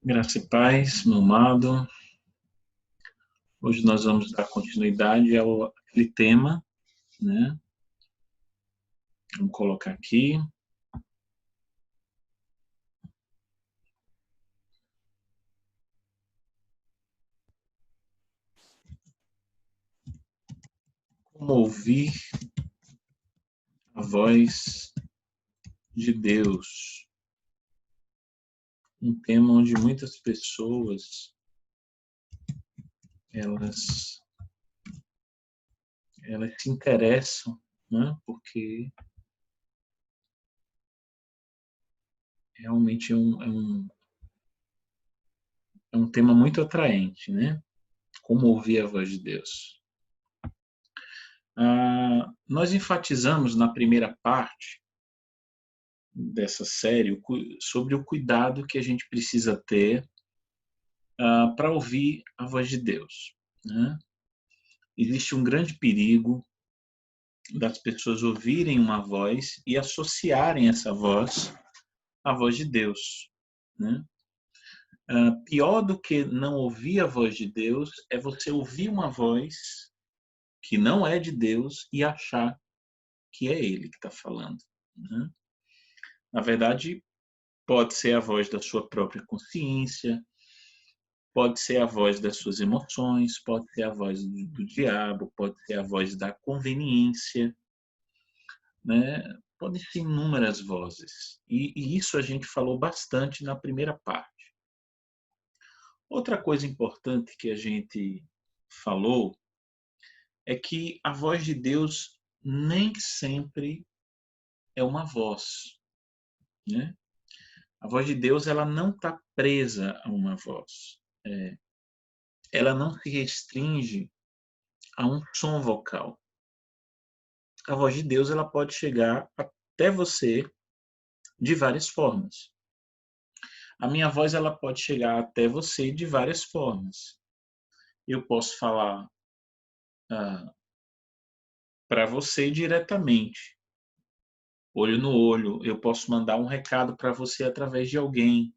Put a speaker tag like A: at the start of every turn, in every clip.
A: Graça e paz, meu amado. Hoje nós vamos dar continuidade àquele tema, né? Vamos colocar aqui. Como ouvir a voz de Deus. Um tema onde muitas pessoas, elas se interessam, né? Porque realmente é um tema muito atraente, né? Como ouvir a voz de Deus. Nós enfatizamos na primeira parte dessa série sobre o cuidado que a gente precisa ter para ouvir a voz de Deus, né? Existe um grande perigo das pessoas ouvirem uma voz e associarem essa voz à voz de Deus, né? Pior do que não ouvir a voz de Deus é você ouvir uma voz que não é de Deus e achar que é Ele que está falando, né? Na verdade, pode ser a voz da sua própria consciência, pode ser a voz das suas emoções, pode ser a voz do diabo, pode ser a voz da conveniência, né? Podem ser inúmeras vozes. E isso a gente falou bastante na primeira parte. Outra coisa importante que a gente falou é que a voz de Deus nem sempre é uma voz, né? A voz de Deus ela não está presa a uma voz. Ela não se restringe a um som vocal. A voz de Deus ela pode chegar até você de várias formas. A minha voz ela pode chegar até você de várias formas. Eu posso falar para você diretamente, olho no olho. Eu posso mandar um recado para você através de alguém.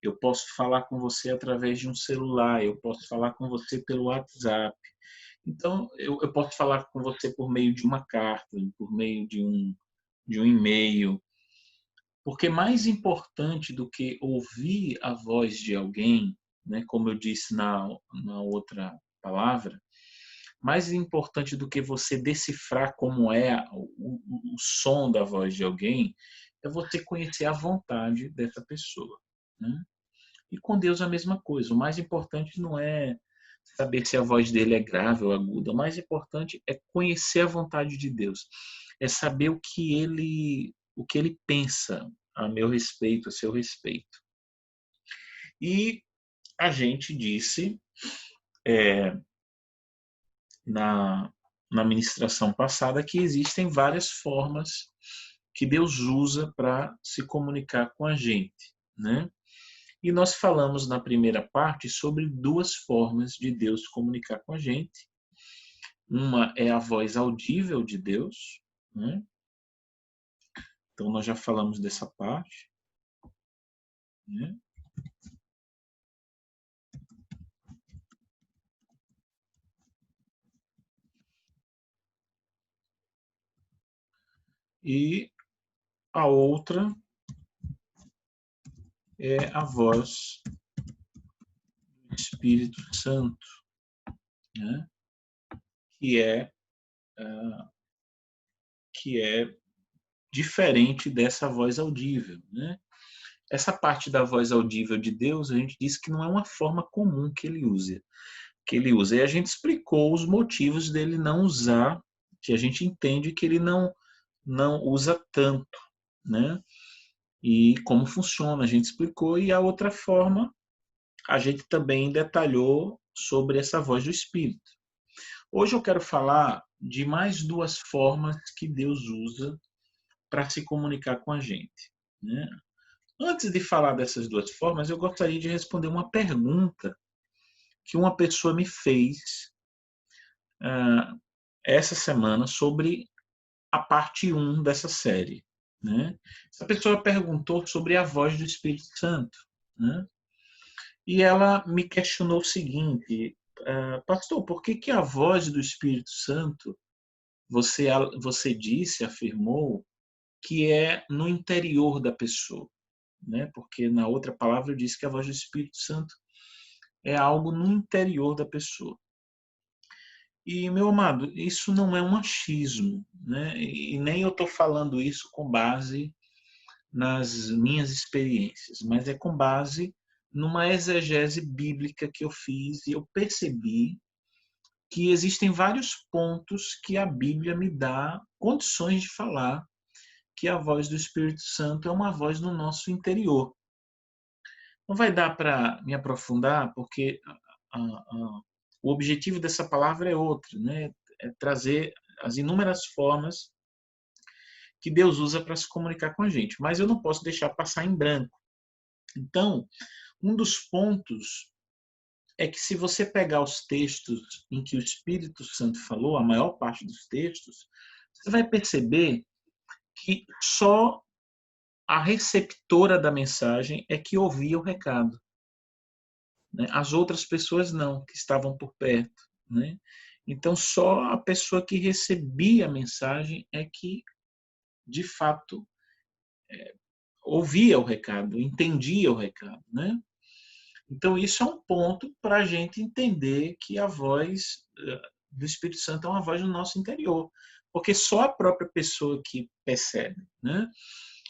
A: Eu posso falar com você através de um celular. Eu posso falar com você pelo WhatsApp. Então, eu posso falar com você por meio de uma carta, por meio de um e-mail. Porque mais importante do que ouvir a voz de alguém, né, como eu disse na outra palavra, mais importante do que você decifrar como é o som da voz de alguém, é você conhecer a vontade dessa pessoa, né? E com Deus a mesma coisa. O mais importante não é saber se a voz dele é grave ou aguda. O mais importante é conhecer a vontade de Deus. É saber o que ele pensa a meu respeito, a seu respeito. E a gente disse na, na ministração passada que existem várias formas que Deus usa para se comunicar com a gente, né? E nós falamos na primeira parte sobre duas formas de Deus comunicar com a gente. Uma é a voz audível de Deus, né? Então nós já falamos dessa parte, né? E a outra é a voz do Espírito Santo, né? Que é que é diferente dessa voz audível, né? Essa parte da voz audível de Deus, a gente disse que não é uma forma comum que ele usa. E a gente explicou os motivos dele não usar, que a gente entende que ele não usa tanto, né? E como funciona, a gente explicou. E a outra forma, a gente também detalhou sobre essa voz do Espírito. Hoje eu quero falar de mais duas formas que Deus usa para se comunicar com a gente, né? Antes de falar dessas duas formas, eu gostaria de responder uma pergunta que uma pessoa me fez essa semana sobre a parte 1 dessa série, né? Essa pessoa perguntou sobre a voz do Espírito Santo, né? E ela me questionou o seguinte: pastor, por que que a voz do Espírito Santo, você disse, afirmou, que é no interior da pessoa, né? Porque na outra palavra eu disse que a voz do Espírito Santo é algo no interior da pessoa. E, meu amado, isso não é um achismo, né? E nem eu estou falando isso com base nas minhas experiências, mas é com base numa exegese bíblica que eu fiz e eu percebi que existem vários pontos que a Bíblia me dá condições de falar que a voz do Espírito Santo é uma voz no nosso interior. Não vai dar para me aprofundar, porque o objetivo dessa palavra é outro, né? É trazer as inúmeras formas que Deus usa para se comunicar com a gente. Mas eu não posso deixar passar em branco. Então, um dos pontos é que se você pegar os textos em que o Espírito Santo falou, a maior parte dos textos, você vai perceber que só a receptora da mensagem é que ouvia o recado, né? As outras pessoas não, que estavam por perto, né? Então, só a pessoa que recebia a mensagem é que, de fato, ouvia o recado, entendia o recado, né? Então, isso é um ponto para a gente entender que a voz do Espírito Santo é uma voz no nosso interior, porque só a própria pessoa que percebe, né?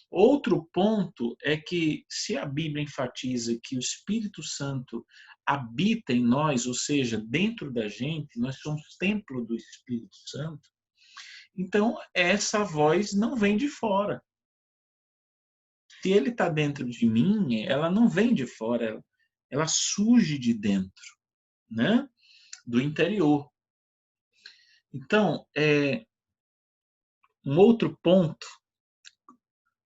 A: Outro ponto é que, se a Bíblia enfatiza que o Espírito Santo habita em nós, ou seja, dentro da gente, nós somos templo do Espírito Santo, então essa voz não vem de fora. Se ele está dentro de mim, ela não vem de fora, ela surge de dentro, né? Do interior. Então, um outro ponto,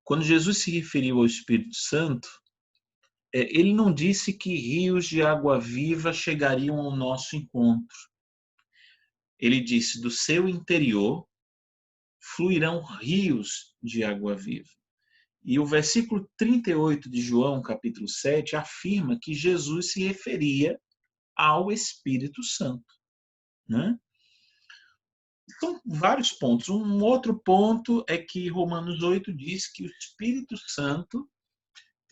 A: quando Jesus se referiu ao Espírito Santo, ele não disse que rios de água viva chegariam ao nosso encontro. Ele disse: do seu interior fluirão rios de água viva. E o versículo 38 de João, capítulo 7, afirma que Jesus se referia ao Espírito Santo, né? São vários pontos. Um outro ponto é que Romanos 8 diz que o Espírito Santo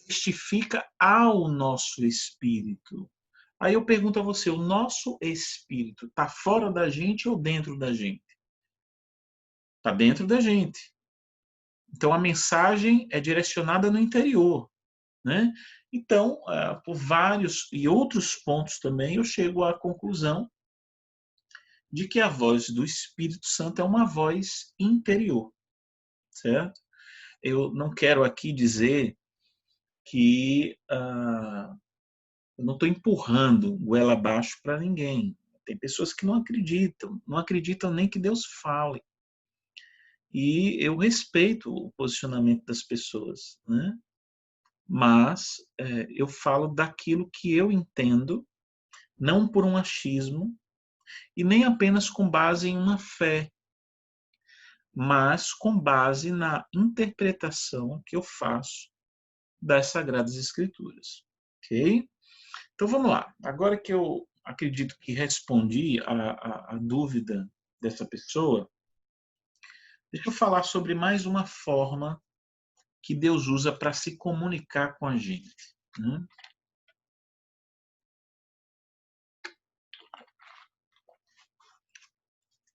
A: testifica ao nosso espírito. Aí eu pergunto a você, o nosso espírito está fora da gente ou dentro da gente? Está dentro da gente. Então a mensagem é direcionada no interior, né? Então, por vários e outros pontos também, eu chego à conclusão de que a voz do Espírito Santo é uma voz interior, certo? Eu não quero aqui dizer que eu não estou empurrando goela abaixo para ninguém. Tem pessoas que não acreditam nem que Deus fale. E eu respeito o posicionamento das pessoas, né? Mas eu falo daquilo que eu entendo, não por um achismo, e nem apenas com base em uma fé, mas com base na interpretação que eu faço das Sagradas Escrituras. Ok? Então vamos lá. Agora que eu acredito que respondi a dúvida dessa pessoa, deixa eu falar sobre mais uma forma que Deus usa para se comunicar com a gente, né?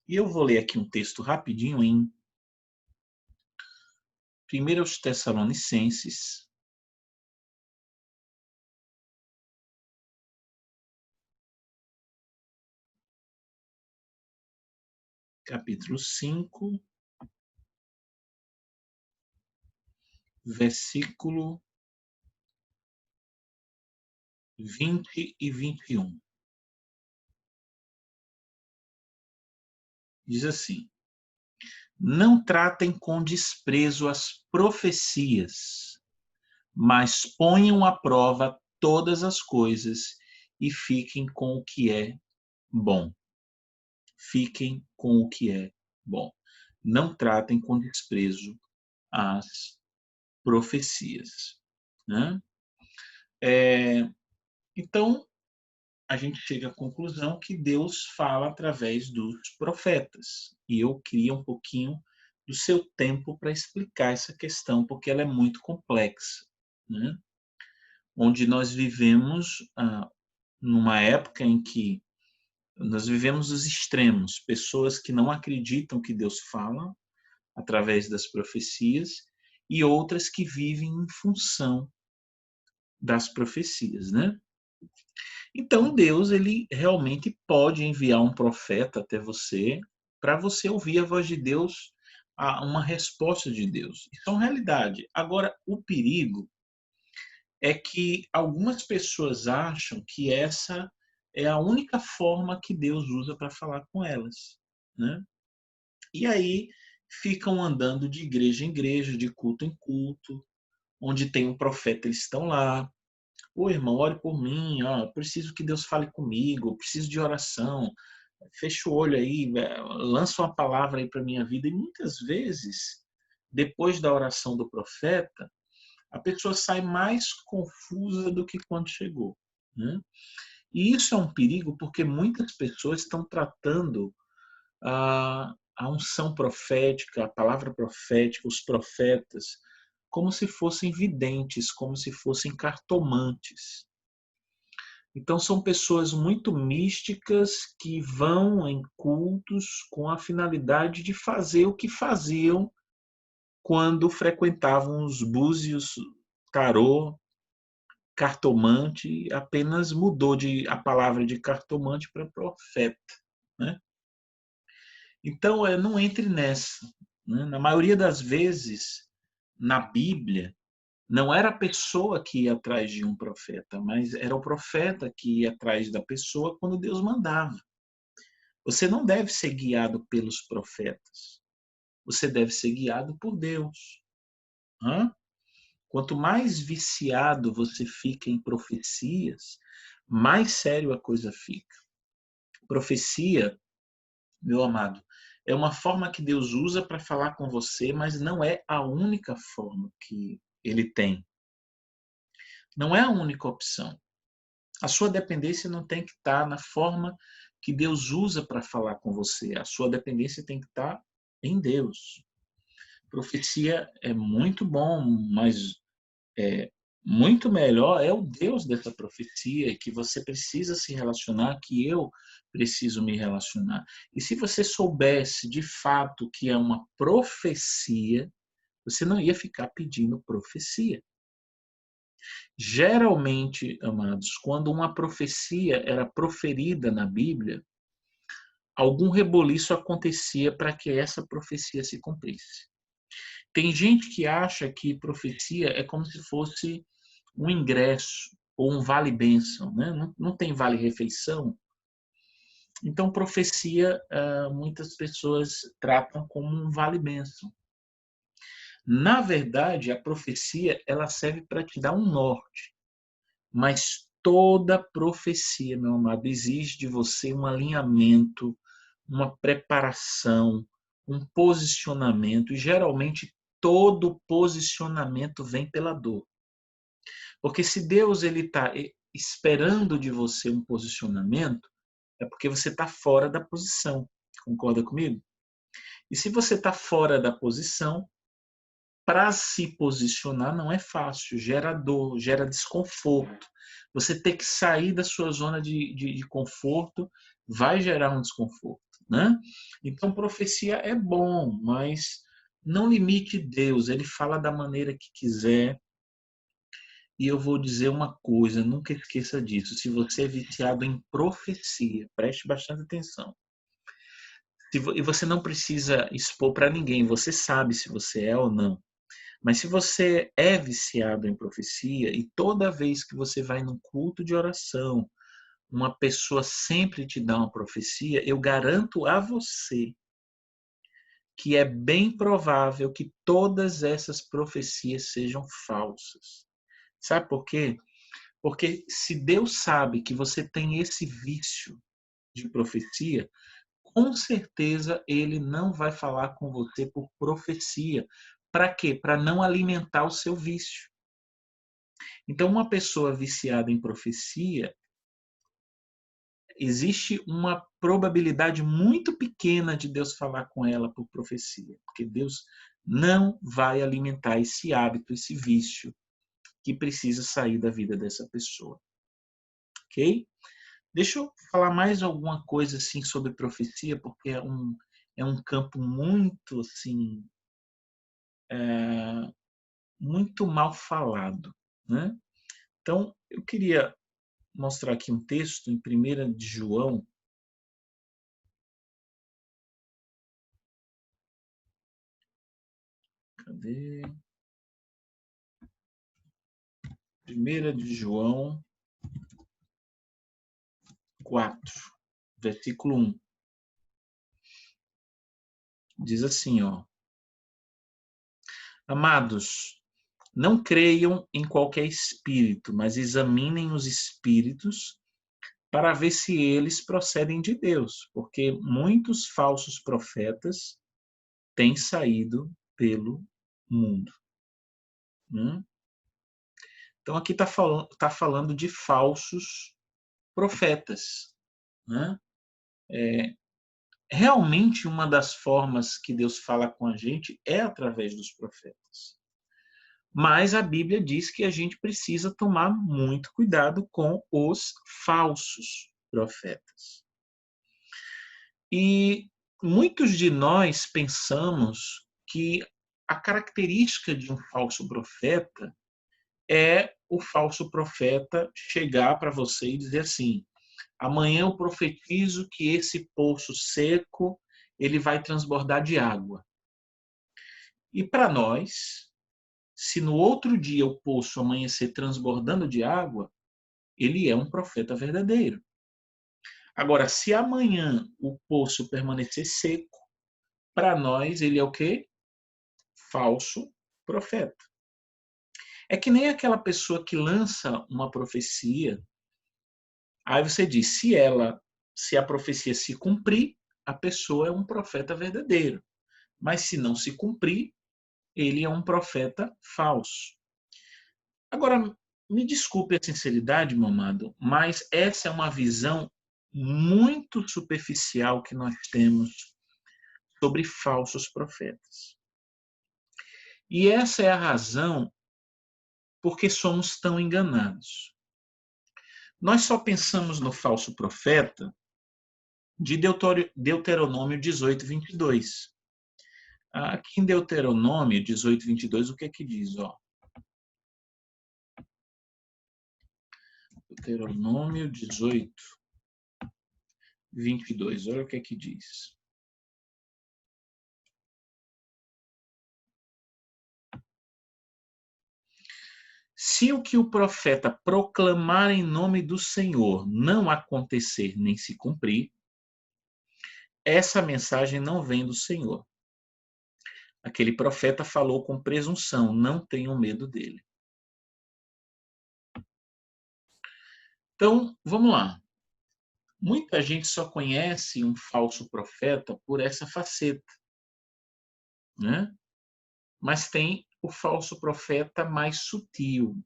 A: E eu vou ler aqui um texto rapidinho em 1 Tessalonicenses, capítulo 5, versículo 20 e 21. Diz assim: não tratem com desprezo as profecias, mas ponham à prova todas as coisas e fiquem com o que é bom. Fiquem com o que é bom. Não tratem com desprezo as profecias, né? Então, a gente chega à conclusão que Deus fala através dos profetas. E eu queria um pouquinho do seu tempo para explicar essa questão, porque ela é muito complexa, né? Onde nós vivemos numa época em que nós vivemos os extremos, pessoas que não acreditam que Deus fala através das profecias e outras que vivem em função das profecias, né? Então Deus, ele realmente pode enviar um profeta até você para você ouvir a voz de Deus, uma resposta de Deus. Isso é uma realidade. Agora, o perigo é que algumas pessoas acham que essa é a única forma que Deus usa para falar com elas, né? E aí ficam andando de igreja em igreja, de culto em culto, onde tem um profeta, eles estão lá. Ô irmão, ore por mim, ó, preciso que Deus fale comigo, preciso de oração. Fecha o olho aí, lança uma palavra aí para minha vida. E muitas vezes, depois da oração do profeta, a pessoa sai mais confusa do que quando chegou, né? E isso é um perigo porque muitas pessoas estão tratando a unção profética, a palavra profética, os profetas, como se fossem videntes, como se fossem cartomantes. Então, são pessoas muito místicas que vão em cultos com a finalidade de fazer o que faziam quando frequentavam os búzios, tarô, cartomante, apenas mudou a palavra de cartomante para profeta, né? Então, não entre nessa, né? Na maioria das vezes, na Bíblia, não era a pessoa que ia atrás de um profeta, mas era o profeta que ia atrás da pessoa quando Deus mandava. Você não deve ser guiado pelos profetas. Você deve ser guiado por Deus. Hã? Quanto mais viciado você fica em profecias, mais sério a coisa fica. Profecia, meu amado, é uma forma que Deus usa para falar com você, mas não é a única forma que ele tem. Não é a única opção. A sua dependência não tem que estar na forma que Deus usa para falar com você. A sua dependência tem que estar em Deus. Profecia é muito bom, mas muito melhor é o Deus dessa profecia, que você precisa se relacionar, que eu preciso me relacionar. E se você soubesse de fato que é uma profecia, você não ia ficar pedindo profecia. Geralmente, amados, quando uma profecia era proferida na Bíblia, algum reboliço acontecia para que essa profecia se cumprisse. Tem gente que acha que profecia é como se fosse um ingresso ou um vale-bênção, né? Não tem vale-refeição. Então, profecia, muitas pessoas tratam como um vale-bênção. Na verdade, a profecia ela serve para te dar um norte, mas toda profecia, meu amado, exige de você um alinhamento, uma preparação, um posicionamento, e geralmente todo posicionamento vem pela dor. Porque se Deus ele está esperando de você um posicionamento, é porque você está fora da posição. Concorda comigo? E se você está fora da posição, para se posicionar não é fácil, gera dor, gera desconforto. Você ter que sair da sua zona de conforto vai gerar um desconforto, né? Então, profecia é bom, mas não limite Deus, ele fala da maneira que quiser. E eu vou dizer uma coisa, nunca esqueça disso. Se você é viciado em profecia, preste bastante atenção. E você não precisa expor para ninguém, você sabe se você é ou não. Mas se você é viciado em profecia e toda vez que você vai num culto de oração, uma pessoa sempre te dá uma profecia, eu garanto a você que é bem provável que todas essas profecias sejam falsas. Sabe por quê? Porque se Deus sabe que você tem esse vício de profecia, com certeza ele não vai falar com você por profecia. Para quê? Para não alimentar o seu vício. Então, uma pessoa viciada em profecia, existe uma probabilidade muito pequena de Deus falar com ela por profecia, porque Deus não vai alimentar esse hábito, esse vício que precisa sair da vida dessa pessoa, ok? Deixa eu falar mais alguma coisa assim sobre profecia, porque é um campo muito assim, muito mal falado, né? Então, eu queria mostrar aqui um texto em 1 de João. Cadê? 1 de João 4, versículo 1. Diz assim, ó: Amados, não creiam em qualquer espírito, mas examinem os espíritos para ver se eles procedem de Deus, porque muitos falsos profetas têm saído pelo mundo. Então aqui está falando de falsos profetas. Né? Realmente uma das formas que Deus fala com a gente é através dos profetas. Mas a Bíblia diz que a gente precisa tomar muito cuidado com os falsos profetas. E muitos de nós pensamos que a característica de um falso profeta é o falso profeta chegar para você e dizer assim: amanhã eu profetizo que esse poço seco ele vai transbordar de água. E para nós, se no outro dia o poço amanhecer transbordando de água, ele é um profeta verdadeiro. Agora, se amanhã o poço permanecer seco, para nós ele é o quê? Falso profeta. É que nem aquela pessoa que lança uma profecia, aí você diz, se a profecia se cumprir, a pessoa é um profeta verdadeiro. Mas se não se cumprir, ele é um profeta falso. Agora, me desculpe a sinceridade, meu amado, mas essa é uma visão muito superficial que nós temos sobre falsos profetas. E essa é a razão por que somos tão enganados. Nós só pensamos no falso profeta de Deuteronômio 18, 22. Aqui em Deuteronômio 18, 22, o que é que diz? Ó, Deuteronômio 18, 22, olha o que é que diz. Se o que o profeta proclamar em nome do Senhor não acontecer nem se cumprir, essa mensagem não vem do Senhor. Aquele profeta falou com presunção, não tenham medo dele. Então, vamos lá. Muita gente só conhece um falso profeta por essa faceta, né? Mas tem o falso profeta mais sutil,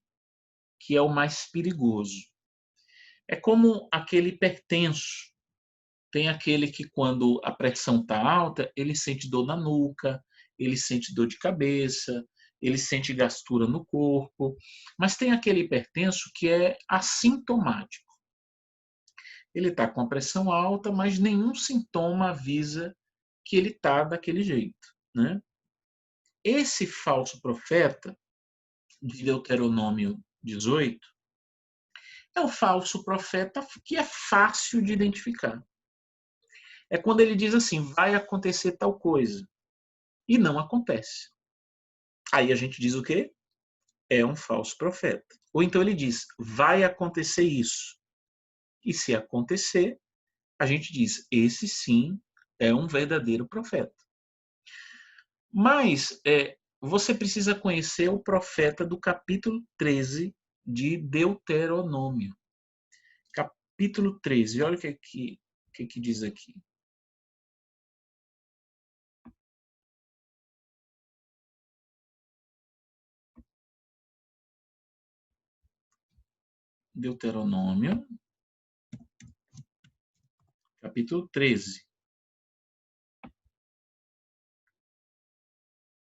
A: que é o mais perigoso. É como aquele hipertenso. Tem aquele que, quando a pressão está alta, ele sente dor na nuca, ele sente dor de cabeça, ele sente gastura no corpo. Mas tem aquele hipertenso que é assintomático. Ele está com a pressão alta, mas nenhum sintoma avisa que ele está daquele jeito. Né? Esse falso profeta, de Deuteronômio 18, é o falso profeta que é fácil de identificar. É quando ele diz assim, vai acontecer tal coisa, e não acontece. Aí a gente diz o quê? É um falso profeta. Ou então ele diz, vai acontecer isso. E se acontecer, a gente diz, esse sim é um verdadeiro profeta. Mas você precisa conhecer o profeta do capítulo 13 de Deuteronômio. Capítulo 13, olha o que diz aqui. Deuteronômio, capítulo 13,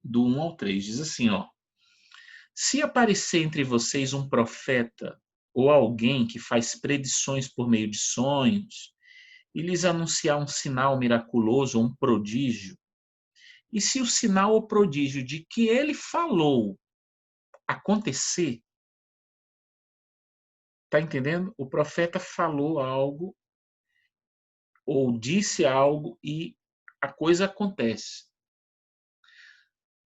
A: do 1 ao 3. Diz assim, ó: se aparecer entre vocês um profeta ou alguém que faz predições por meio de sonhos e lhes anunciar um sinal miraculoso ou um prodígio, e se o sinal ou prodígio de que ele falou acontecer, tá entendendo? O profeta falou algo ou disse algo e a coisa acontece.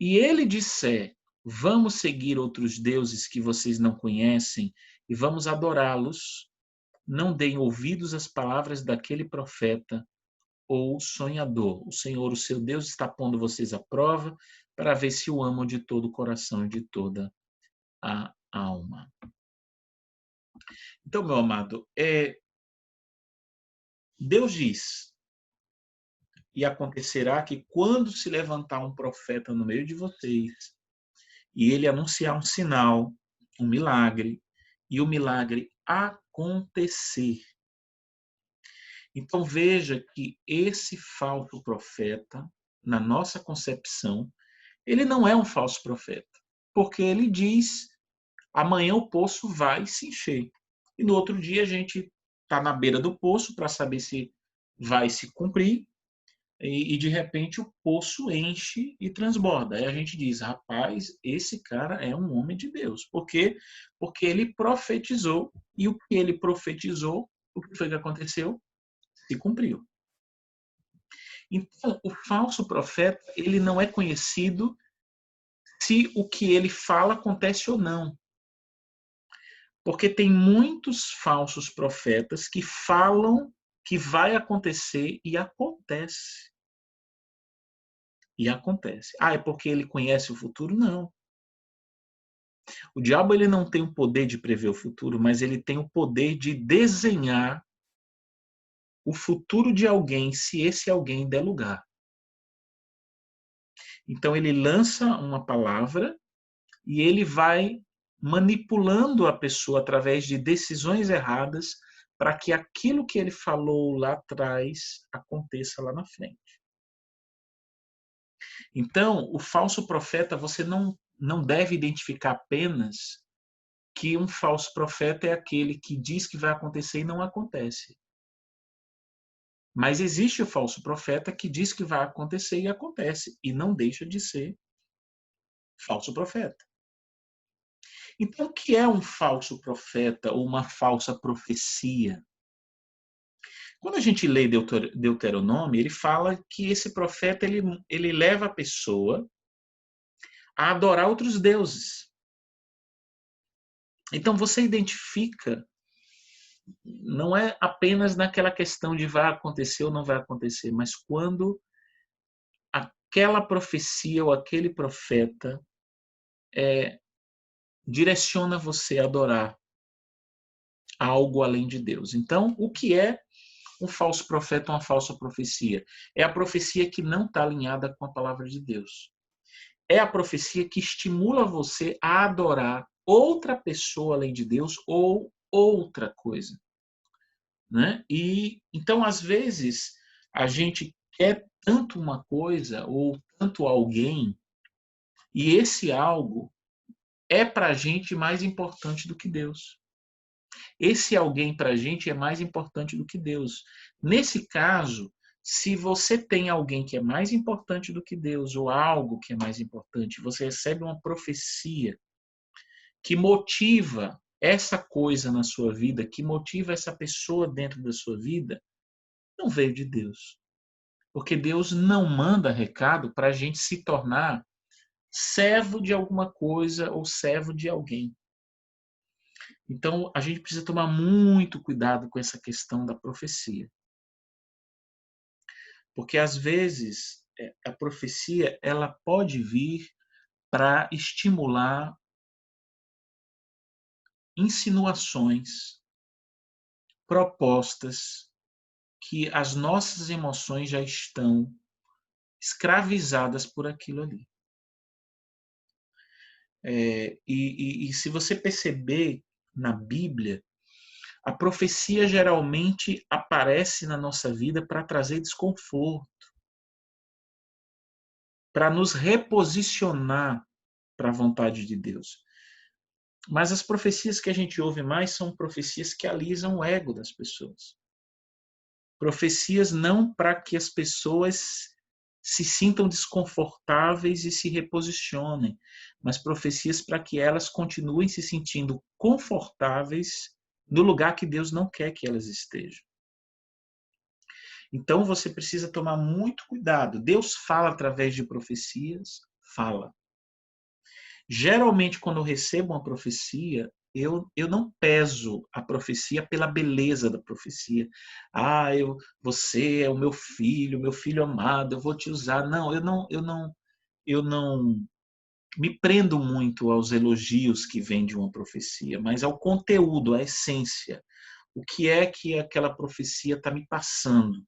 A: E ele disser: vamos seguir outros deuses que vocês não conhecem e vamos adorá-los, não deem ouvidos às palavras daquele profeta ou sonhador. O Senhor, o seu Deus, está pondo vocês à prova para ver se o amam de todo o coração e de toda a alma. Então, meu amado, Deus diz: e acontecerá que quando se levantar um profeta no meio de vocês e ele anunciar um sinal, um milagre, e o milagre acontecer. Então veja que esse falso profeta, na nossa concepção, ele não é um falso profeta, porque ele diz: amanhã o poço vai se encher. E no outro dia a gente está na beira do poço para saber se vai se cumprir, e de repente o poço enche e transborda. Aí a gente diz: rapaz, esse cara é um homem de Deus. Por quê? Porque ele profetizou, e o que ele profetizou, o que foi que aconteceu? Se cumpriu. Então, o falso profeta, ele não é conhecido se o que ele fala acontece ou não. Porque tem muitos falsos profetas que falam que vai acontecer e acontece. E acontece. Ah, é porque ele conhece o futuro? Não. O diabo ele não tem o poder de prever o futuro, mas ele tem o poder de desenhar o futuro de alguém, se esse alguém der lugar. Então ele lança uma palavra e ele vai manipulando a pessoa através de decisões erradas para que aquilo que ele falou lá atrás aconteça lá na frente. Então, o falso profeta, você não deve identificar apenas que um falso profeta é aquele que diz que vai acontecer e não acontece. Mas existe o falso profeta que diz que vai acontecer e acontece, e não deixa de ser falso profeta. Então, o que é um falso profeta ou uma falsa profecia? Quando a gente lê Deuteronômio, ele fala que esse profeta ele leva a pessoa a adorar outros deuses. Então, você identifica, não é apenas naquela questão de vai acontecer ou não vai acontecer, mas quando aquela profecia ou aquele profeta direciona você a adorar algo além de Deus. Então, o que é um falso profeta ou uma falsa profecia? É a profecia que não está alinhada com a palavra de Deus. É a profecia que estimula você a adorar outra pessoa além de Deus ou outra coisa, né? E então, às vezes, a gente quer tanto uma coisa ou tanto alguém, e esse algo é para a gente mais importante do que Deus. Esse alguém para a gente é mais importante do que Deus. Nesse caso, se você tem alguém que é mais importante do que Deus, ou algo que é mais importante, você recebe uma profecia que motiva essa coisa na sua vida, que motiva essa pessoa dentro da sua vida, não veio de Deus. Porque Deus não manda recado para a gente se tornar servo de alguma coisa ou servo de alguém. Então, a gente precisa tomar muito cuidado com essa questão da profecia. Porque, às vezes, a profecia ela pode vir para estimular insinuações, propostas que as nossas emoções já estão escravizadas por aquilo ali. E se você perceber na Bíblia, A profecia geralmente aparece na nossa vida para trazer desconforto, para nos reposicionar para a vontade de Deus. Mas as profecias que a gente ouve mais são profecias que alisam o ego das pessoas. Profecias não para que as pessoas se sintam desconfortáveis e se reposicionem, mas profecias para que elas continuem se sentindo confortáveis no lugar que Deus não quer que elas estejam. Então você precisa tomar muito cuidado. Deus fala através de profecias? Fala. Geralmente, quando eu recebo uma profecia, eu não peso a profecia pela beleza da profecia. Você é o meu filho amado, eu vou te usar. Não, eu não me prendo muito aos elogios que vêm de uma profecia, mas ao conteúdo, à essência. O que é que aquela profecia está me passando?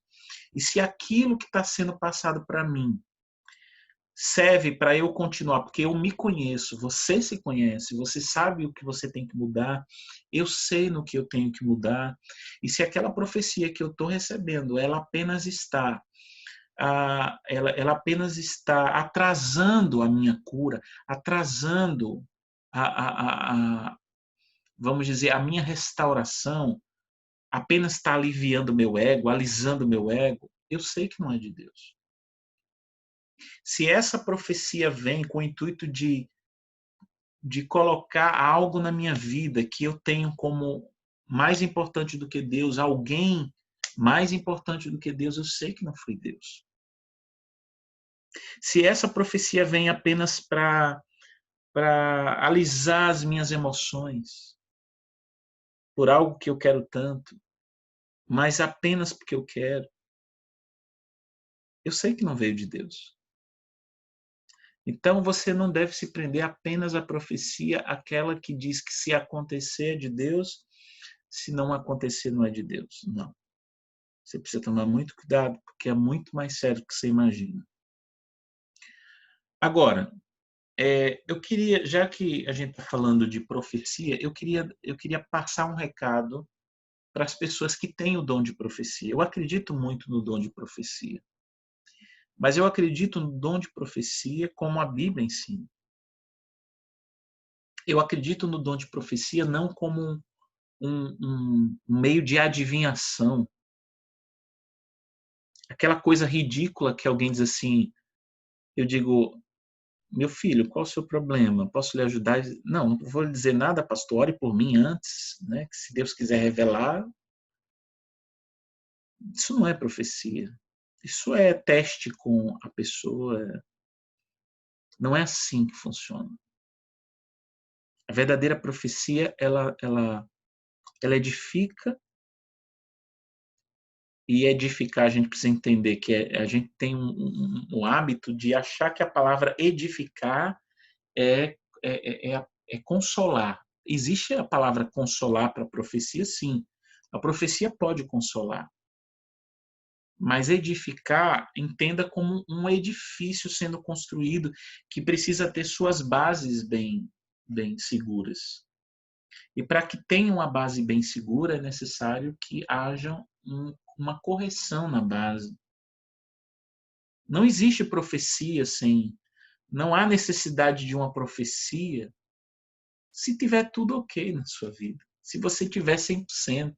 A: E se aquilo que está sendo passado para mim serve para eu continuar, porque eu me conheço, você se conhece, você sabe o que você tem que mudar, eu sei no que eu tenho que mudar, e se aquela profecia que eu estou recebendo, ela apenas está atrasando a minha cura, atrasando a vamos dizer, a minha restauração, apenas está aliviando o meu ego, alisando o meu ego, eu sei que não é de Deus. Se essa profecia vem com o intuito de colocar algo na minha vida que eu tenho como mais importante do que Deus, alguém mais importante do que Deus, eu sei que não foi Deus. Se essa profecia vem apenas para alisar as minhas emoções por algo que eu quero tanto, mas apenas porque eu quero, eu sei que não veio de Deus. Então você não deve se prender apenas à profecia, aquela que diz que se acontecer é de Deus, se não acontecer não é de Deus. Não. Você precisa tomar muito cuidado, porque é muito mais sério do que você imagina. Agora, eu queria, já que a gente está falando de profecia, eu queria passar um recado para as pessoas que têm o dom de profecia. Eu acredito muito no dom de profecia, mas eu acredito no dom de profecia como a Bíblia ensina. Eu acredito no dom de profecia não como um meio de adivinhação. Aquela coisa ridícula que alguém diz assim, eu digo, meu filho, qual o seu problema? Posso lhe ajudar? Não, não vou lhe dizer nada, pastor, ore por mim antes, né? Que se Deus quiser revelar, isso não é profecia. Isso é teste com a pessoa. Não é assim que funciona. A verdadeira profecia, ela edifica, e edificar a gente precisa entender que a gente tem um hábito de achar que a palavra edificar é consolar. Existe a palavra consolar para a profecia? Sim. A profecia pode consolar. Mas edificar, entenda como um edifício sendo construído que precisa ter suas bases bem seguras. E para que tenha uma base bem segura, é necessário que haja uma correção na base. Não existe profecia sem. Não há necessidade de uma profecia se tiver tudo ok na sua vida. Se você tiver 100%.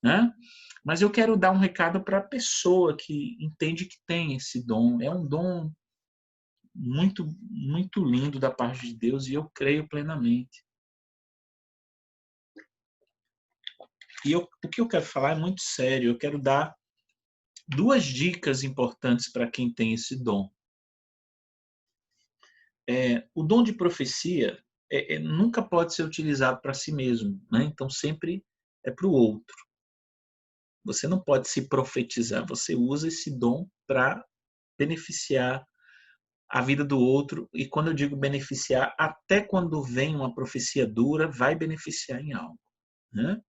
A: Né? Mas eu quero dar um recado para a pessoa que entende que tem esse dom. É um dom muito, muito lindo da parte de Deus e eu creio plenamente. O que eu quero falar é muito sério. Eu quero dar 2 dicas importantes para quem tem esse dom. O dom de profecia nunca pode ser utilizado para si mesmo, né? Então sempre é para o outro. Você não pode se profetizar, você usa esse dom para beneficiar a vida do outro, e quando eu digo beneficiar, até quando vem uma profecia dura, vai beneficiar em algo. Né?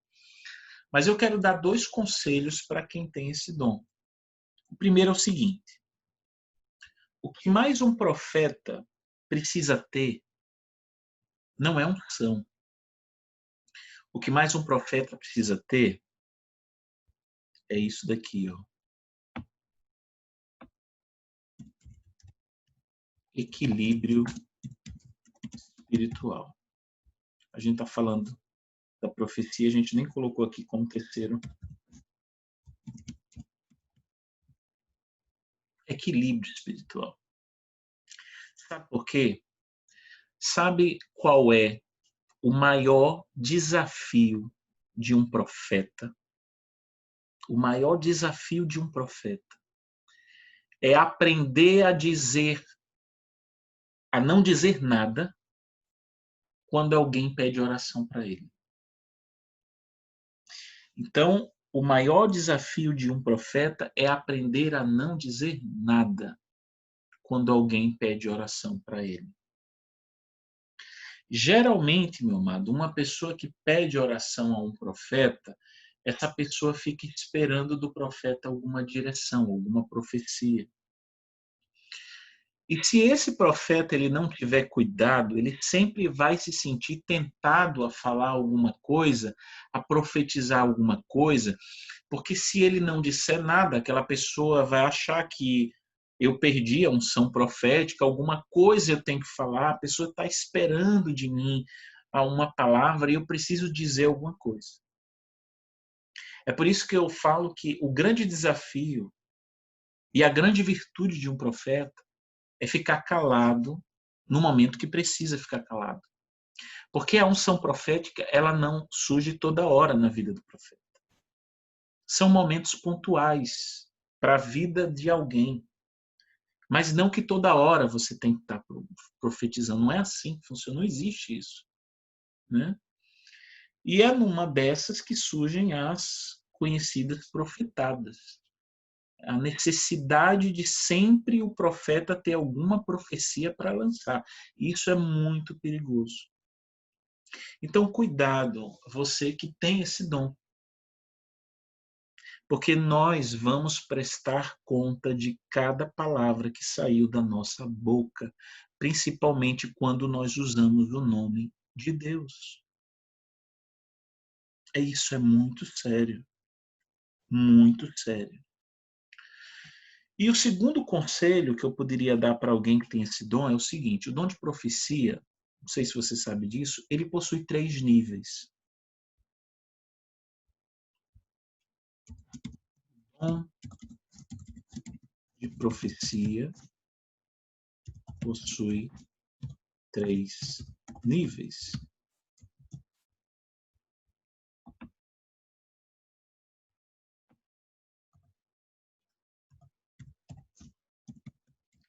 A: Mas eu quero dar 2 conselhos para quem tem esse dom. O primeiro é o seguinte: o que mais um profeta precisa ter não é unção. O que mais um profeta precisa ter é isso daqui, ó. Equilíbrio espiritual. A gente está falando da profecia, a gente nem colocou aqui como terceiro. Equilíbrio espiritual. Sabe por quê? Sabe qual é o maior desafio de um profeta? O maior desafio de um profeta é aprender a não dizer nada quando alguém pede oração para ele. Então, o maior desafio de um profeta é aprender a não dizer nada quando alguém pede oração para ele. Geralmente, meu amado, uma pessoa que pede oração a um profeta, essa pessoa fica esperando do profeta alguma direção, alguma profecia. E se esse profeta ele não tiver cuidado, ele sempre vai se sentir tentado a falar alguma coisa, a profetizar alguma coisa, porque se ele não disser nada, aquela pessoa vai achar que eu perdi a unção profética, alguma coisa eu tenho que falar, a pessoa está esperando de mim a uma palavra e eu preciso dizer alguma coisa. É por isso que eu falo que o grande desafio e a grande virtude de um profeta é ficar calado no momento que precisa ficar calado. Porque a unção profética, ela não surge toda hora na vida do profeta. São momentos pontuais para a vida de alguém. Mas não que toda hora você tem que estar profetizando. Não é assim que funciona, não existe isso. Né? E é numa dessas que surgem as conhecidas profetadas. A necessidade de sempre o profeta ter alguma profecia para lançar. Isso é muito perigoso. Então, cuidado, você que tem esse dom. Porque nós vamos prestar conta de cada palavra que saiu da nossa boca, principalmente quando nós usamos o nome de Deus. Isso é muito sério. Muito sério. E o segundo conselho que eu poderia dar para alguém que tem esse dom é o seguinte: o dom de profecia, não sei se você sabe disso, ele possui 3 níveis. O dom de profecia possui 3 níveis.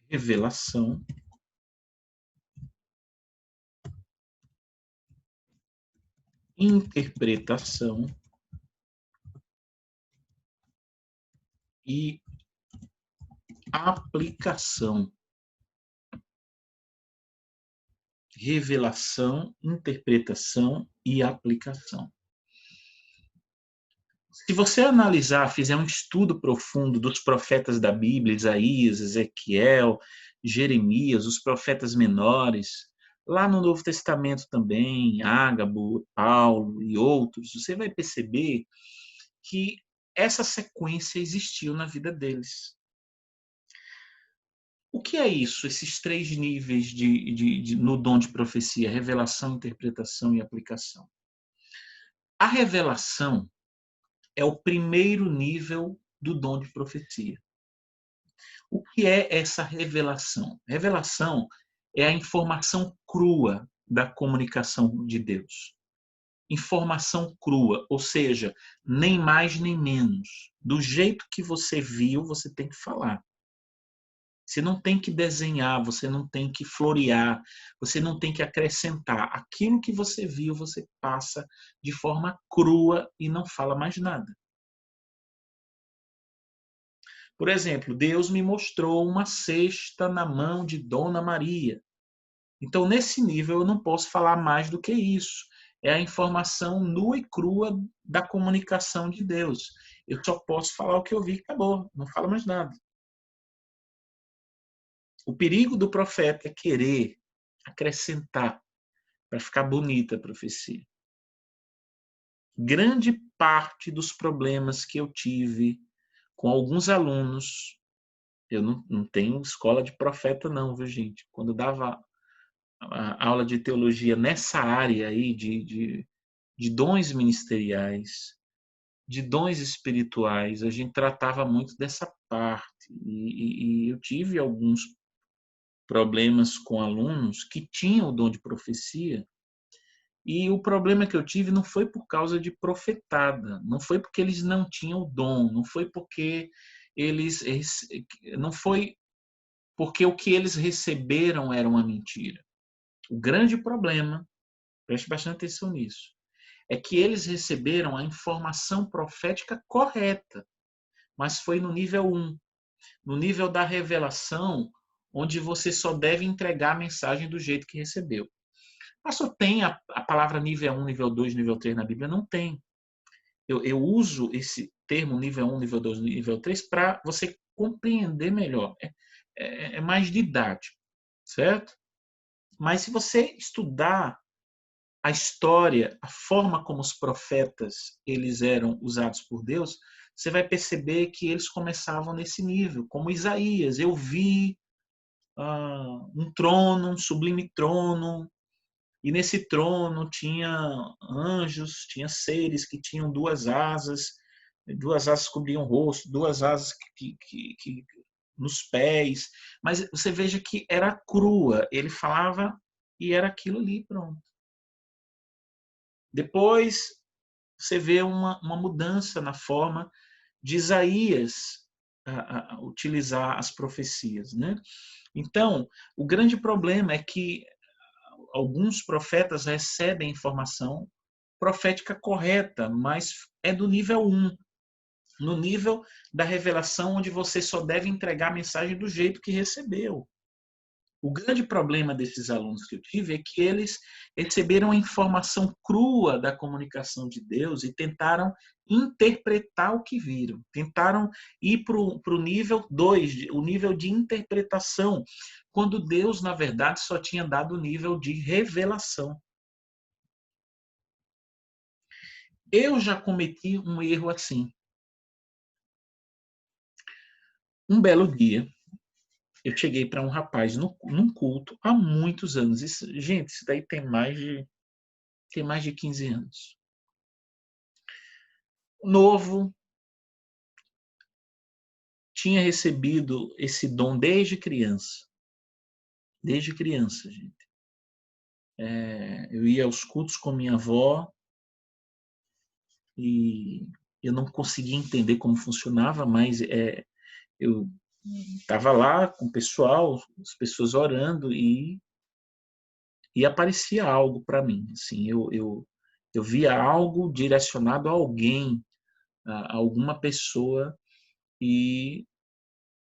A: Revelação, interpretação e aplicação. Revelação, interpretação e aplicação. Se você analisar, fizer um estudo profundo dos profetas da Bíblia, Isaías, Ezequiel, Jeremias, os profetas menores, lá no Novo Testamento também, Ágabo, Paulo e outros, você vai perceber que essa sequência existiu na vida deles. O que é isso, esses 3 níveis no dom de profecia? Revelação, interpretação e aplicação. A revelação é o primeiro nível do dom de profecia. O que é essa revelação? Revelação é a informação crua da comunicação de Deus. Informação crua, ou seja, nem mais nem menos. Do jeito que você viu, você tem que falar. Você não tem que desenhar, você não tem que florear, você não tem que acrescentar. Aquilo que você viu, você passa de forma crua e não fala mais nada. Por exemplo, Deus me mostrou uma cesta na mão de Dona Maria. Então, nesse nível, eu não posso falar mais do que isso. É a informação nua e crua da comunicação de Deus. Eu só posso falar o que eu vi e acabou, não falo mais nada. O perigo do profeta é querer acrescentar para ficar bonita a profecia. grande parte dos problemas que eu tive com alguns alunos, eu não tenho escola de profeta não, viu, gente? Quando eu dava a aula de teologia nessa área aí de dons ministeriais, de dons espirituais, a gente tratava muito dessa parte. E eu tive alguns problemas com alunos que tinham o dom de profecia, e o problema que eu tive não foi por causa de profetada, não foi porque eles não tinham o dom, não foi porque eles não foi porque o que eles receberam era uma mentira. O grande problema, preste bastante atenção nisso, é que eles receberam a informação profética correta, mas foi no nível 1, no nível da revelação, onde você só deve entregar a mensagem do jeito que recebeu. Mas só tem a palavra nível 1, nível 2, nível 3 na Bíblia? Não tem. Eu uso esse termo nível 1, nível 2, nível 3 para você compreender melhor. É mais didático, certo? Mas se você estudar a história, a forma como os profetas eles eram usados por Deus, você vai perceber que eles começavam nesse nível, como Isaías. Eu vi um trono, um sublime trono, e nesse trono tinha anjos, tinha seres que tinham duas asas cobriam o rosto, duas asas que nos pés. Mas você veja que era crua, ele falava e era aquilo ali, pronto. Depois você vê uma mudança na forma de Isaías utilizar as profecias, né? Então, o grande problema é que alguns profetas recebem informação profética correta, mas é do nível 1, no nível da revelação, onde você só deve entregar a mensagem do jeito que recebeu. O grande problema desses alunos que eu tive é que eles receberam a informação crua da comunicação de Deus e tentaram interpretar o que viram. Tentaram ir para o nível 2, o nível de interpretação, quando Deus, na verdade, só tinha dado o nível de revelação. Eu já cometi um erro assim. Um belo dia, eu cheguei para um rapaz num culto há muitos anos. Gente, isso daí tem mais de 15 anos. Novo, tinha recebido esse dom desde criança. Desde criança, gente. Eu ia aos cultos com minha avó e eu não conseguia entender como funcionava, mas eu estava lá com o pessoal, as pessoas orando e aparecia algo para mim. Assim, eu via algo direcionado a alguém, a alguma pessoa, e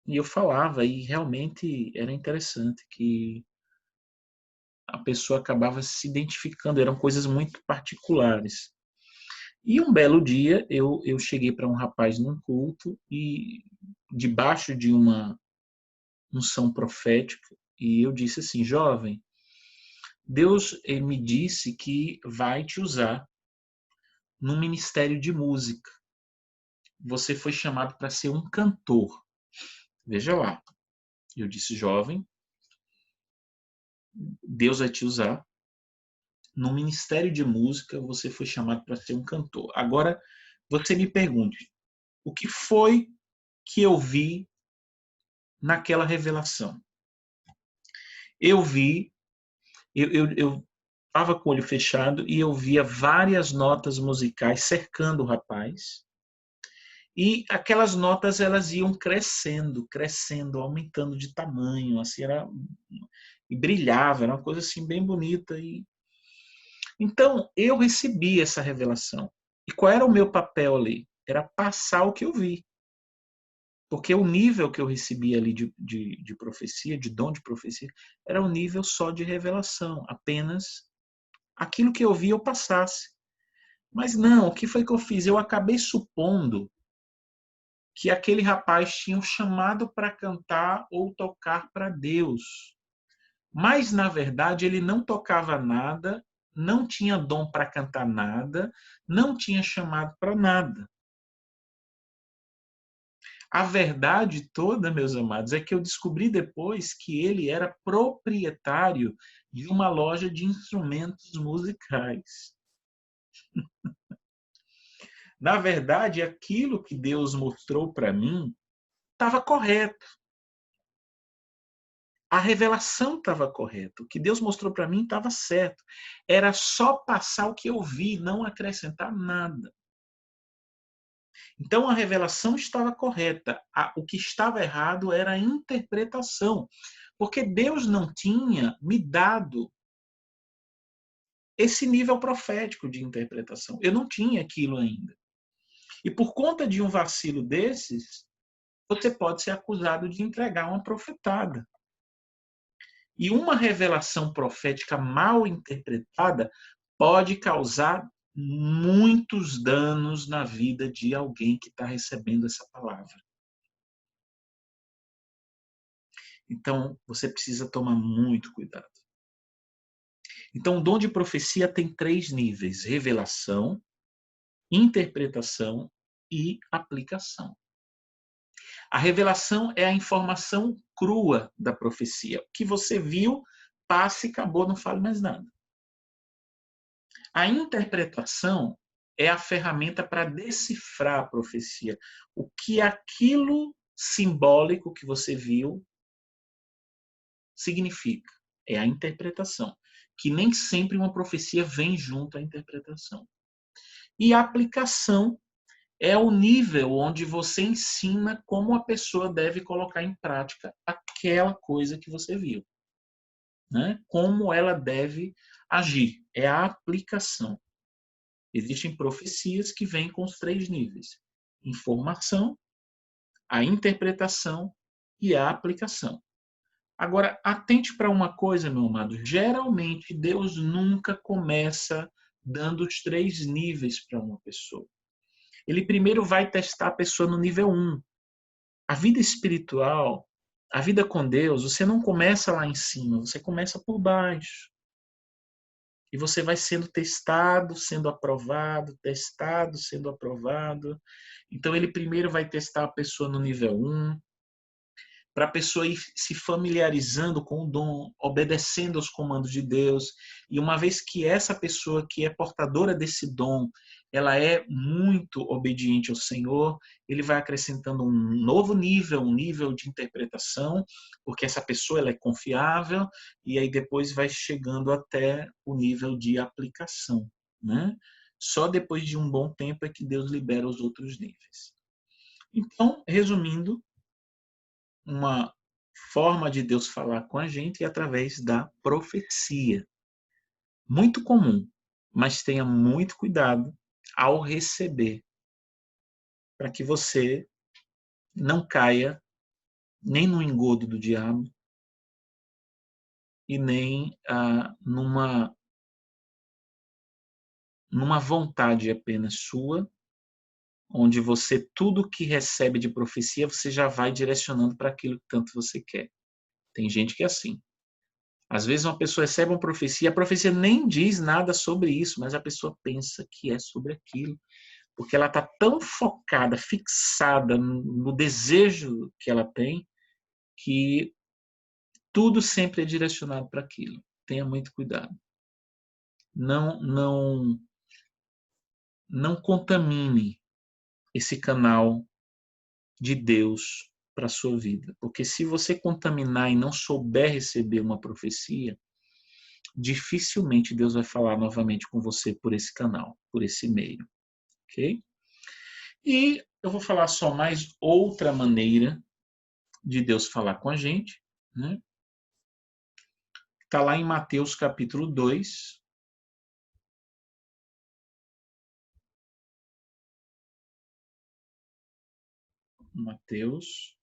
A: eu falava, e realmente era interessante que a pessoa acabava se identificando, eram coisas muito particulares. E um belo dia eu cheguei para um rapaz num culto e debaixo de uma unção profética, e eu disse assim: jovem, Deus me disse que vai te usar no ministério de música. Você foi chamado para ser um cantor. Veja lá. Eu disse: jovem, Deus vai te usar no ministério de música, você foi chamado para ser um cantor. Agora, você me pergunte, o que foi que eu vi naquela revelação? Eu vi, eu estava com o olho fechado e eu via várias notas musicais cercando o rapaz. E aquelas notas elas iam crescendo, crescendo, aumentando de tamanho, assim e brilhava, era uma coisa assim bem bonita. Então eu recebi essa revelação. E qual era o meu papel ali? Era passar o que eu vi. Porque o nível que eu recebi ali de profecia, de dom de profecia, era um nível só de revelação. Apenas aquilo que eu vi eu passasse. Mas não, o que foi que eu fiz? Eu acabei supondo que aquele rapaz tinha um chamado para cantar ou tocar para Deus. Mas, na verdade, ele não tocava nada, não tinha dom para cantar nada, não tinha chamado para nada. A verdade toda, meus amados, é que eu descobri depois que ele era proprietário de uma loja de instrumentos musicais. Na verdade, aquilo que Deus mostrou para mim estava correto. A revelação estava correta. O que Deus mostrou para mim estava certo. Era só passar o que eu vi, não acrescentar nada. Então a revelação estava correta. O que estava errado era a interpretação. Porque Deus não tinha me dado esse nível profético de interpretação. Eu não tinha aquilo ainda. E por conta de um vacilo desses, você pode ser acusado de entregar uma profetada. E uma revelação profética mal interpretada pode causar muitos danos na vida de alguém que está recebendo essa palavra. Então, você precisa tomar muito cuidado. Então, o dom de profecia tem 3 níveis: revelação, interpretação e aplicação. A revelação é a informação crua da profecia. O que você viu, passe e acabou, não fale mais nada. A interpretação é a ferramenta para decifrar a profecia. O que aquilo simbólico que você viu significa. É a interpretação. Que nem sempre uma profecia vem junto à interpretação. E a aplicação é o nível onde você ensina como a pessoa deve colocar em prática aquela coisa que você viu. Né? Como ela deve agir. É a aplicação. Existem profecias que vêm com os 3 níveis: informação, a interpretação e a aplicação. Agora, atente para uma coisa, meu amado. Geralmente, Deus nunca começa dando os 3 níveis para uma pessoa. Ele primeiro vai testar a pessoa no nível 1. A vida espiritual, a vida com Deus, você não começa lá em cima, você começa por baixo. E você vai sendo testado, sendo aprovado, testado, sendo aprovado. Então, ele primeiro vai testar a pessoa no nível 1, para a pessoa ir se familiarizando com o dom, obedecendo aos comandos de Deus. E uma vez que essa pessoa que é portadora desse dom, ela é muito obediente ao Senhor, ele vai acrescentando um novo nível, um nível de interpretação, porque essa pessoa ela é confiável, e aí depois vai chegando até o nível de aplicação, né? Só depois de um bom tempo é que Deus libera os outros níveis. Então, resumindo, uma forma de Deus falar com a gente é através da profecia. Muito comum, mas tenha muito cuidado ao receber, para que você não caia nem no engodo do diabo e nem numa vontade apenas sua, onde você tudo que recebe de profecia você já vai direcionando para aquilo que tanto você quer. Tem gente que é assim. Às vezes uma pessoa recebe uma profecia, a profecia nem diz nada sobre isso, mas a pessoa pensa que é sobre aquilo, porque ela está tão focada, fixada no desejo que ela tem, que tudo sempre é direcionado para aquilo. Tenha muito cuidado. Não contamine esse canal de Deus para a sua vida, porque se você contaminar e não souber receber uma profecia, dificilmente Deus vai falar novamente com você por esse canal, por esse meio, ok? E eu vou falar só mais outra maneira de Deus falar com a gente, né? Está lá em Mateus capítulo 2. Mateus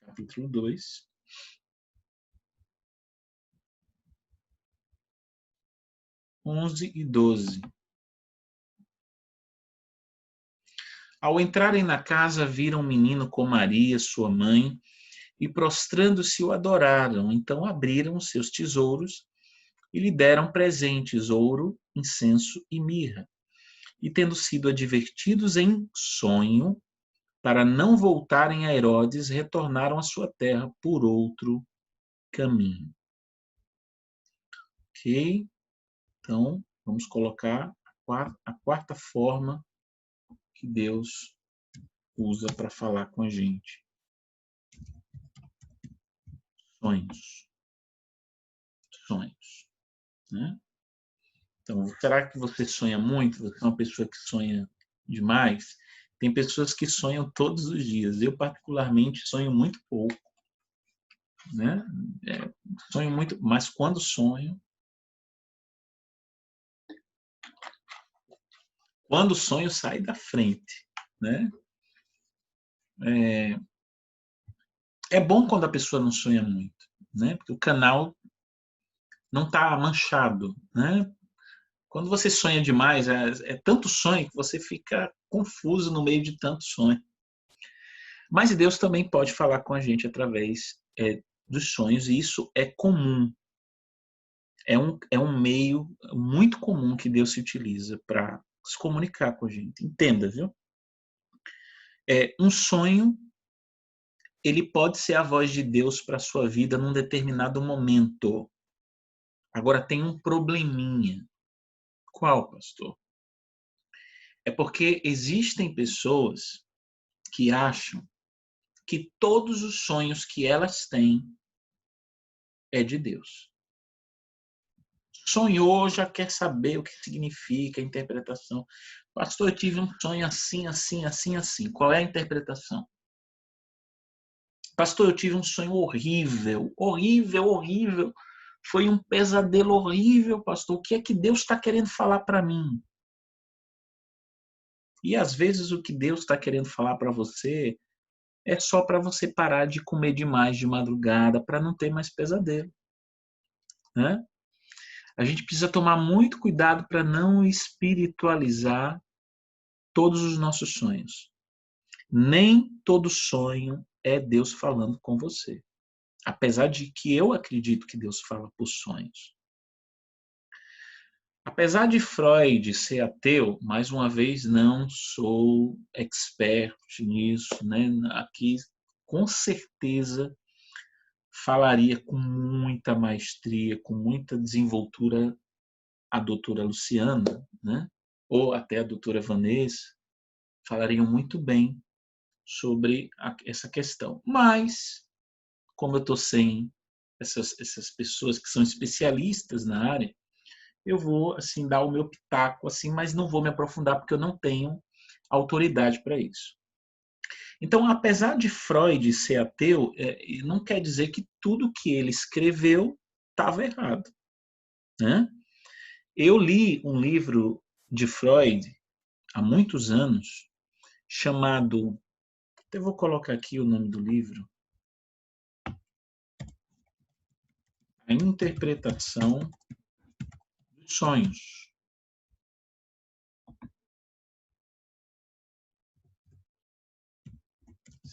A: capítulo 2. 11 e 12. Ao entrarem na casa, viram um menino com Maria, sua mãe, e prostrando-se o adoraram. Então abriram os seus tesouros e lhe deram presentes, ouro, incenso e mirra. E tendo sido advertidos em sonho, para não voltarem a Herodes, retornaram à sua terra por outro caminho. Ok? Então, vamos colocar a quarta forma que Deus usa para falar com a gente. Sonhos. Sonhos. Né? Então, será que você sonha muito? Você é uma pessoa que sonha demais? Tem pessoas que sonham todos os dias. Eu, particularmente, sonho muito pouco. Né? Sonho muito, mas quando sonho, sai da frente. Né? É bom quando a pessoa não sonha muito, né? Porque o canal não está manchado. Né? Quando você sonha demais, é tanto sonho que você fica confuso no meio de tanto sonho. Mas Deus também pode falar com a gente através dos sonhos, e isso é comum. É um meio muito comum que Deus se utiliza para se comunicar com a gente. Entenda, viu? Um sonho, ele pode ser a voz de Deus para a sua vida num determinado momento. Agora tem um probleminha. Qual, pastor? É porque existem pessoas que acham que todos os sonhos que elas têm é de Deus. Sonhou, já quer saber o que significa a interpretação. Pastor, eu tive um sonho assim, assim, assim, assim. Qual é a interpretação? Pastor, eu tive um sonho horrível, horrível, horrível. Foi um pesadelo horrível, pastor. O que é que Deus está querendo falar para mim? E às vezes o que Deus está querendo falar para você é só para você parar de comer demais de madrugada, para não ter mais pesadelo. Né? A gente precisa tomar muito cuidado para não espiritualizar todos os nossos sonhos. Nem todo sonho é Deus falando com você. Apesar de que eu acredito que Deus fala por sonhos. Apesar de Freud ser ateu, mais uma vez não sou expert nisso, né? Aqui com certeza falaria com muita maestria, com muita desenvoltura a doutora Luciana, né? Ou até a doutora Vanessa, falariam muito bem sobre essa questão. Mas, como eu estou sem essas pessoas que são especialistas na área, eu vou assim dar o meu pitaco, assim, mas não vou me aprofundar porque eu não tenho autoridade para isso. Então, apesar de Freud ser ateu, não quer dizer que tudo que ele escreveu estava errado. Né? Eu li um livro de Freud há muitos anos, chamado, até vou colocar aqui o nome do livro, A Interpretação dos Sonhos.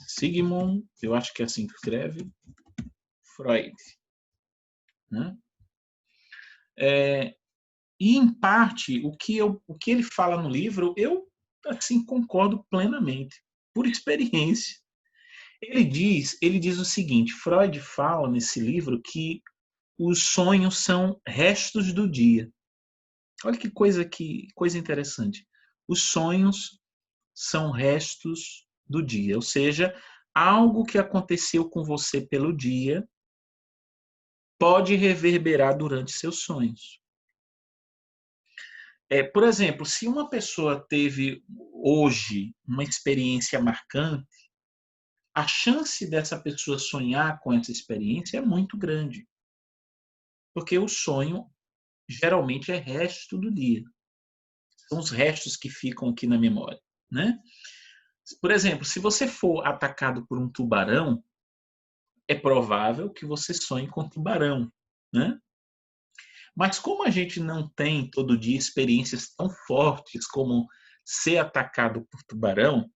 A: Sigmund, eu acho que é assim que escreve, Freud. Né? E, em parte, o que ele fala no livro, eu assim concordo plenamente, por experiência. Ele diz o seguinte, Freud fala nesse livro que os sonhos são restos do dia. Olha que coisa interessante. Os sonhos são restos do dia, ou seja, algo que aconteceu com você pelo dia pode reverberar durante seus sonhos. Por exemplo, se uma pessoa teve hoje uma experiência marcante, a chance dessa pessoa sonhar com essa experiência é muito grande. Porque o sonho geralmente é resto do dia. São os restos que ficam aqui na memória. Né? Por exemplo, se você for atacado por um tubarão, é provável que você sonhe com tubarão. Né? Mas como a gente não tem todo dia experiências tão fortes como ser atacado por tubarão,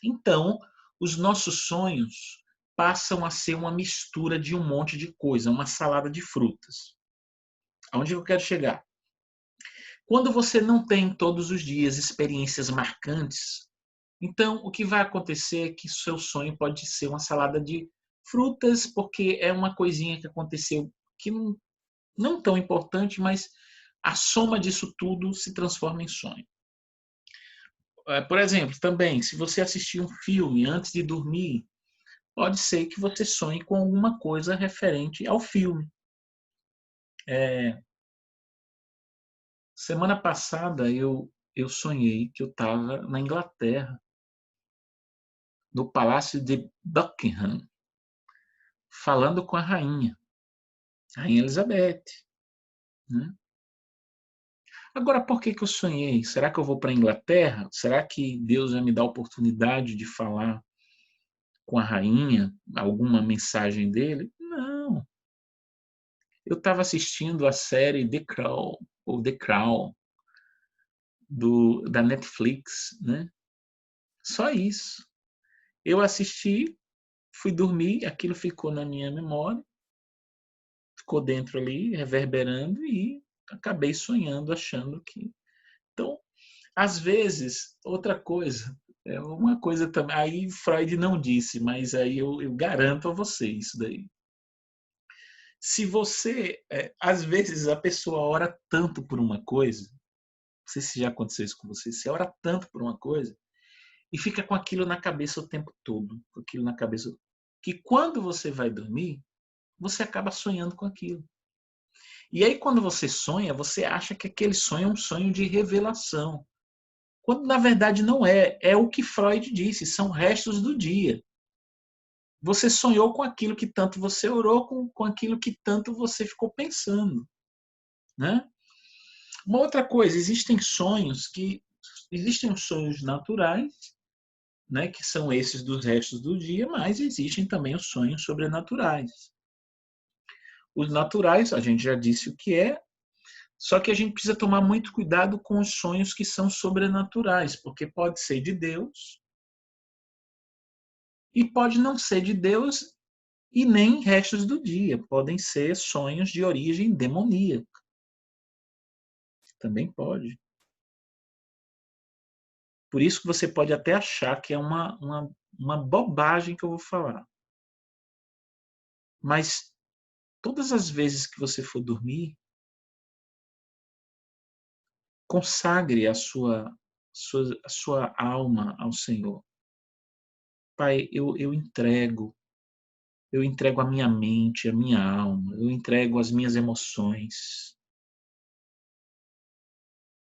A: então os nossos sonhos passam a ser uma mistura de um monte de coisa, uma salada de frutas. Aonde eu quero chegar? Quando você não tem todos os dias experiências marcantes, então o que vai acontecer é que seu sonho pode ser uma salada de frutas, porque é uma coisinha que aconteceu que não tão importante, mas a soma disso tudo se transforma em sonho. Por exemplo, também, se você assistir um filme antes de dormir, pode ser que você sonhe com alguma coisa referente ao filme. Semana passada eu sonhei que eu estava na Inglaterra, no Palácio de Buckingham, falando com a Rainha Elizabeth. Né? Agora, por que eu sonhei? Será que eu vou para a Inglaterra? Será que Deus vai me dar a oportunidade de falar com a rainha, alguma mensagem dele? Não. Eu estava assistindo a série The Crown, ou The Crown, da Netflix, né? Só isso. Eu assisti, fui dormir, aquilo ficou na minha memória, ficou dentro ali, reverberando, e acabei sonhando, achando que... Então, às vezes, outra coisa, uma coisa também, aí Freud não disse, mas aí eu garanto a você isso daí. Se você, às vezes a pessoa ora tanto por uma coisa, não sei se já aconteceu isso com você, você ora tanto por uma coisa e fica com aquilo na cabeça o tempo todo, com aquilo na cabeça, que quando você vai dormir, você acaba sonhando com aquilo. E aí quando você sonha, você acha que aquele sonho é um sonho de revelação. Quando na verdade não é. É o que Freud disse, são restos do dia. Você sonhou com aquilo que tanto você orou, com aquilo que tanto você ficou pensando. Né? Uma outra coisa, existem os sonhos naturais, né, que são esses dos restos do dia, mas existem também os sonhos sobrenaturais. Os naturais, a gente já disse o que é, só que a gente precisa tomar muito cuidado com os sonhos que são sobrenaturais, porque pode ser de Deus e pode não ser de Deus e nem restos do dia. Podem ser sonhos de origem demoníaca. Também pode. Por isso que você pode até achar que é uma bobagem que eu vou falar. Mas todas as vezes que você for dormir, consagre a sua alma ao Senhor. Pai, eu entrego a minha mente, a minha alma, eu entrego as minhas emoções.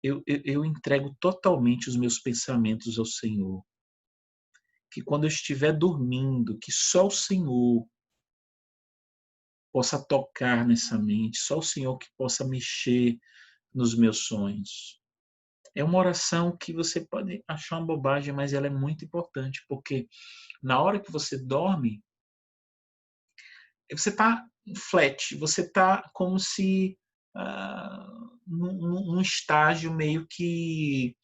A: Eu entrego totalmente os meus pensamentos ao Senhor. Que quando eu estiver dormindo, que só o Senhor possa tocar nessa mente, só o Senhor que possa mexer nos meus sonhos. É uma oração que você pode achar uma bobagem, mas ela é muito importante, porque na hora que você dorme, você está flat, você está como se num estágio meio que,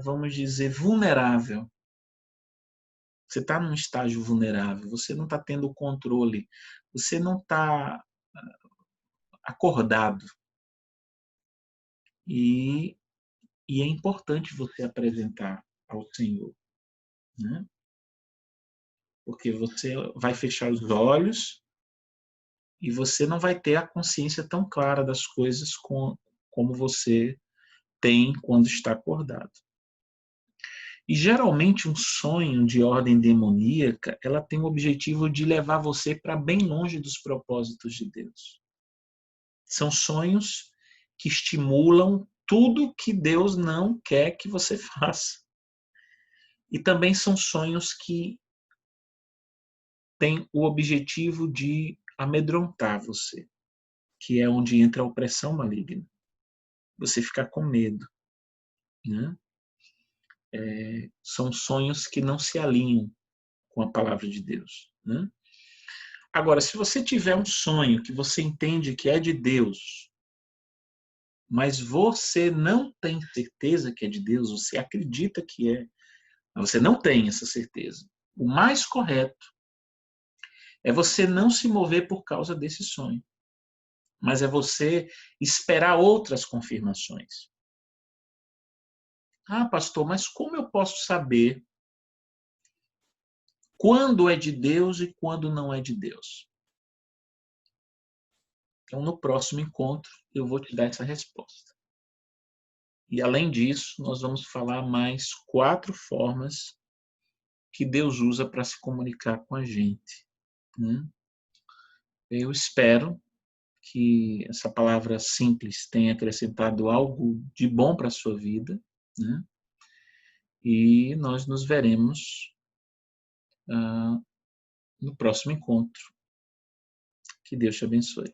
A: vamos dizer, vulnerável. Você está num estágio vulnerável, você não está tendo controle, você não está acordado. E, e é importante você apresentar ao Senhor, né? Porque você vai fechar os olhos e você não vai ter a consciência tão clara das coisas como você tem quando está acordado. E geralmente um sonho de ordem demoníaca, ela tem o objetivo de levar você para bem longe dos propósitos de Deus. São sonhos que estimulam tudo que Deus não quer que você faça. E também são sonhos que têm o objetivo de amedrontar você, que é onde entra a opressão maligna. Você ficar com medo. Né? São sonhos que não se alinham com a palavra de Deus. Né? Agora, se você tiver um sonho que você entende que é de Deus, mas você não tem certeza que é de Deus, você acredita que é, mas você não tem essa certeza. O mais correto é você não se mover por causa desse sonho. mas é você esperar outras confirmações. Ah, pastor, mas como eu posso saber quando é de Deus e quando não é de Deus? Então, no próximo encontro, eu vou te dar essa resposta. E, além disso, nós vamos falar mais 4 formas que Deus usa para se comunicar com a gente. Eu espero que essa palavra simples tenha acrescentado algo de bom para a sua vida, né? E nós nos veremos no próximo encontro. Que Deus te abençoe.